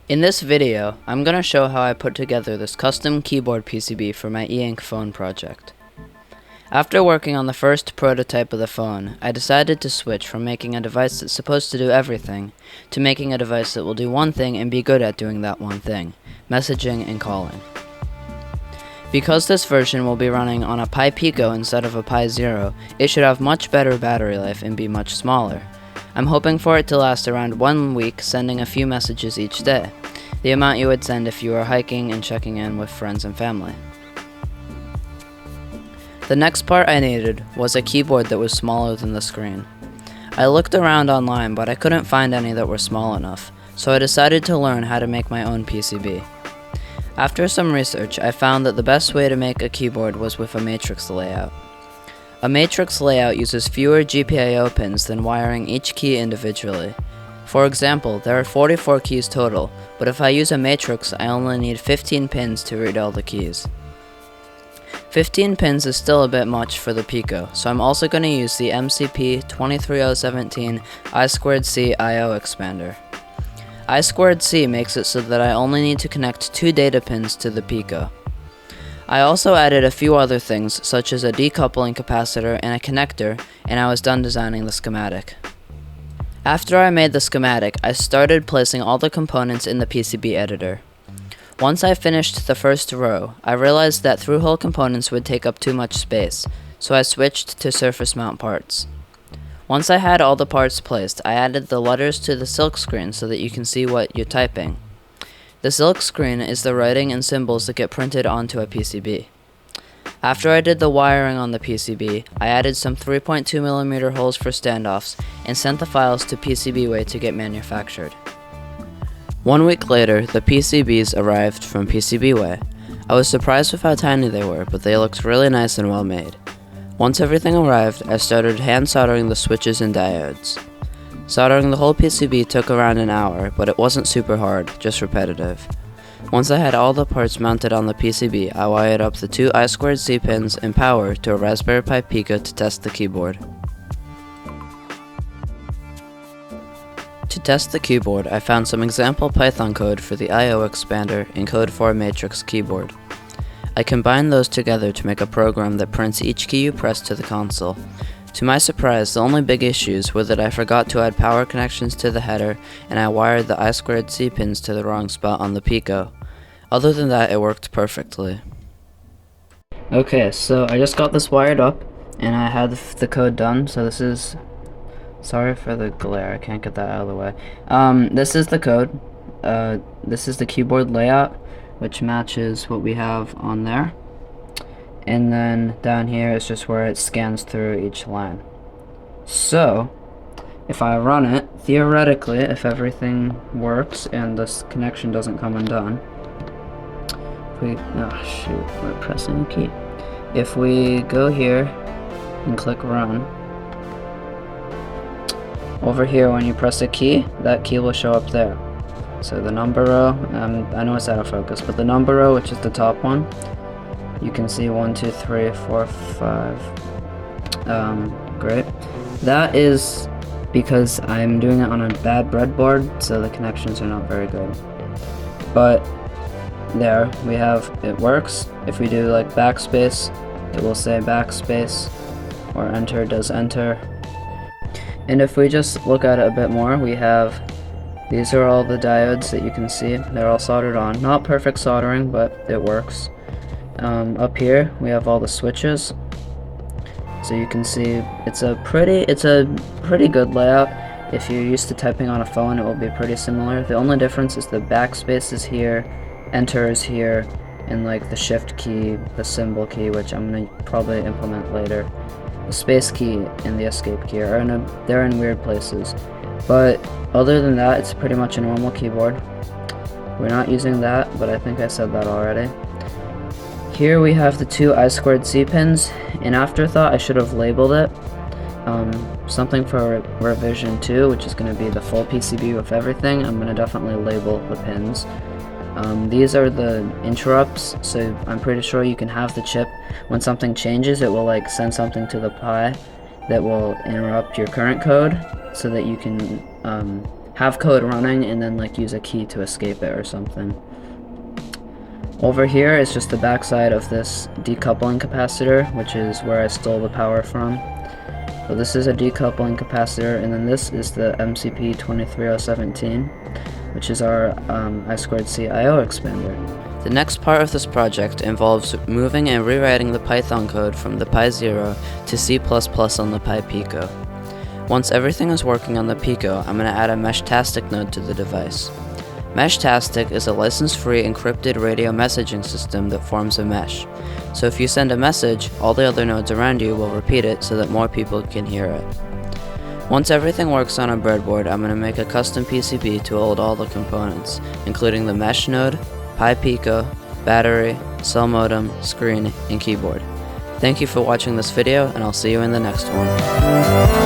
In this video, I'm going to show how I put together this custom keyboard PCB for my e-ink phone project. After working on the first prototype of the phone, I decided to switch from making a device that's supposed to do everything to making a device that will do one thing and be good at doing that one thing, messaging and calling. Because this version will be running on a Pi Pico instead of a Pi Zero, it should have much better battery life and be much smaller. I'm hoping for it to last around 1 week, sending a few messages each day, the amount you would send if you were hiking and checking in with friends and family. The next part I needed was a keyboard that was smaller than the screen. I looked around online, but I couldn't find any that were small enough, so I decided to learn how to make my own PCB. After some research, I found that the best way to make a keyboard was with a matrix layout. A matrix layout uses fewer GPIO pins than wiring each key individually. For example, there are 44 keys total, but if I use a matrix, I only need 15 pins to read all the keys. 15 pins is still a bit much for the Pico, so I'm also going to use the MCP 23017 I2C I/O expander. I2C makes it so that I only need to connect 2 data pins to the Pico. I also added a few other things, such as a decoupling capacitor and a connector, and I was done designing the schematic. After I made the schematic, I started placing all the components in the PCB editor. Once I finished the first row, I realized that through-hole components would take up too much space, so I switched to surface mount parts. Once I had all the parts placed, I added the letters to the silk screen so that you can see what you're typing. The silk screen is the writing and symbols that get printed onto a PCB. After I did the wiring on the PCB, I added some 3.2mm holes for standoffs and sent the files to PCBWay to get manufactured. 1 week later, the PCBs arrived from PCBWay. I was surprised with how tiny they were, but they looked really nice and well made. Once everything arrived, I started hand soldering the switches and diodes. Soldering the whole PCB took around an hour, but it wasn't super hard, just repetitive. Once I had all the parts mounted on the PCB, I wired up the 2 I2C pins and power to a Raspberry Pi Pico to test the keyboard. To test the keyboard, I found some example Python code for the I/O expander and code for a matrix keyboard. I combined those together to make a program that prints each key you press to the console. To my surprise, the only big issues were that I forgot to add power connections to the header, and I wired the I2C pins to the wrong spot on the Pico. Other than that, it worked perfectly. Okay, so I just got this wired up, and I had the code done, so this is... Sorry for the glare, I can't get that out of the way. This is the code. This is the keyboard layout, which matches what we have on there. And then down here is just where it scans through each line. So, if I run it, theoretically, if everything works and this connection doesn't come undone, we're pressing a key. If we go here and click run, over here when you press a key, that key will show up there. So the number row, I know it's out of focus, but the number row, which is the top one, you can see 1, 2, 3, 4, 5. Great. That is because I'm doing it on a bad breadboard, so the connections are not very good. But there, we have, it works. If we do like backspace, it will say backspace, or enter does enter. And if we just look at it a bit more, we have, these are all the diodes that you can see. They're all soldered on. Not perfect soldering, but it works. Up here, we have all the switches. So you can see it's a pretty good layout. If you're used to typing on a phone, it will be pretty similar. The only difference is the backspace is here, enter is here, and like the shift key, the symbol key, which I'm gonna probably implement later. The space key and the escape key they're in weird places. But other than that, it's pretty much a normal keyboard. We're not using that, but I think I said that already. Here we have the 2 I2C pins. In Afterthought, I should have labeled it. Something for revision 2, which is going to be the full PCB with everything. I'm going to definitely label the pins. These are the interrupts, so I'm pretty sure you can have the chip. When something changes, it will like send something to the Pi that will interrupt your current code, so that you can have code running and then like use a key to escape it or something. Over here is just the backside of this decoupling capacitor, which is where I stole the power from. So this is a decoupling capacitor, and then this is the MCP23017, which is our I2C I/O expander. The next part of this project involves moving and rewriting the Python code from the Pi Zero to C++ on the Pi Pico. Once everything is working on the Pico, I'm going to add a Meshtastic node to the device. Meshtastic is a license-free encrypted radio messaging system that forms a mesh. So if you send a message, all the other nodes around you will repeat it so that more people can hear it. Once everything works on a breadboard, I'm going to make a custom PCB to hold all the components, including the mesh node, Pi Pico, battery, cell modem, screen, and keyboard. Thank you for watching this video, and I'll see you in the next one.